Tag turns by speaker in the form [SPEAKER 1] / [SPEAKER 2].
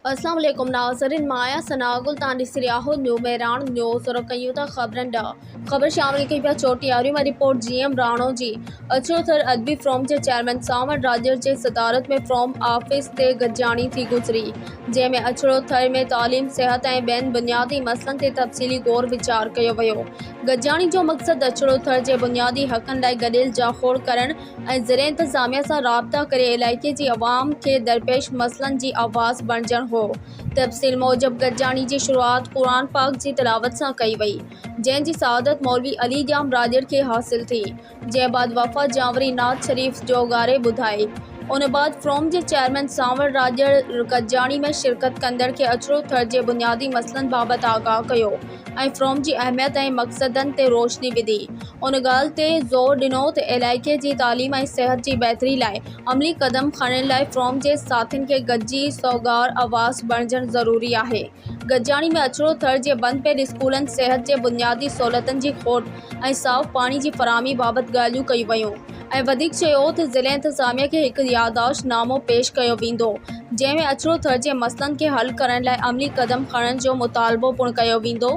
[SPEAKER 1] अस्सलाम वालेकुम नाज़रीन, माया सनागुल तान रियाहो न्यू मेरान न्यूज़ और कयूं था खबरन डा खबर शामिल की पिया चोटी आ रही रिपोर्ट जीएम राणो जी अचोथर अदबी from J chairman sambar Roger जे सदारत में फ्रोम ऑफिस ते गजानी थी गुजरी जैमें अचोथर में तालीम सेहत ऐं बेन बुनियादी मसलन ते तफसीली गौर विचार किया वियो। गजानी जो मकसद अचोथर जे बुनियादी हकन लाइ गडियल जाखोड़ करण ऐं ज़िले इंतजामिया से राबता करे इलाइके जी अवाम के दरपेश मसलन की आवाज़ बणजण हो। तफ़सील मूजब गजानी की शुरुआत कुरान पाक की तिलावत से कई वई, जैंजी सआदत मौलवी अली जाम राजर के हासिल थी, जै बाद वफ़ा जावरी नाथ शरीफ जोगारे बुधाई। उन बाद फ्रोम के चेयरमैन सावर राजर गजानी में शिरकत कंदड़ के अचोथर के बुनियादी मसलन बाबत आगाह किया ऐं फ्रोम की अहमियत ऐं मकसदन ते रोशनी विधी। उन गाल ते ज़ोर दिनों तो इलाइके की तालीम ऐं सेहत की बेहतरी लाइ अमली कदम खणण लाइ फ्रोम के साथिन के गजी सौगार आवाज़ बणजण ज़रूरी है। गजानी में अचोथर के बंद पियल स्कूलन सेहत के बुनियादी सहूलतन की खोट ऐं साफ़ पानी की फराहमी बाबत गाल्हियूं कई वयूं ऐं वधिक चयो त ज़िले इंतजामिया के एक याददाश्तनामो पेश किया वेंदो, जैमें अचोथर के मसलन के हल करण लाइ अमली कदम खणण जो मुतालबो पुण किया वेंदो।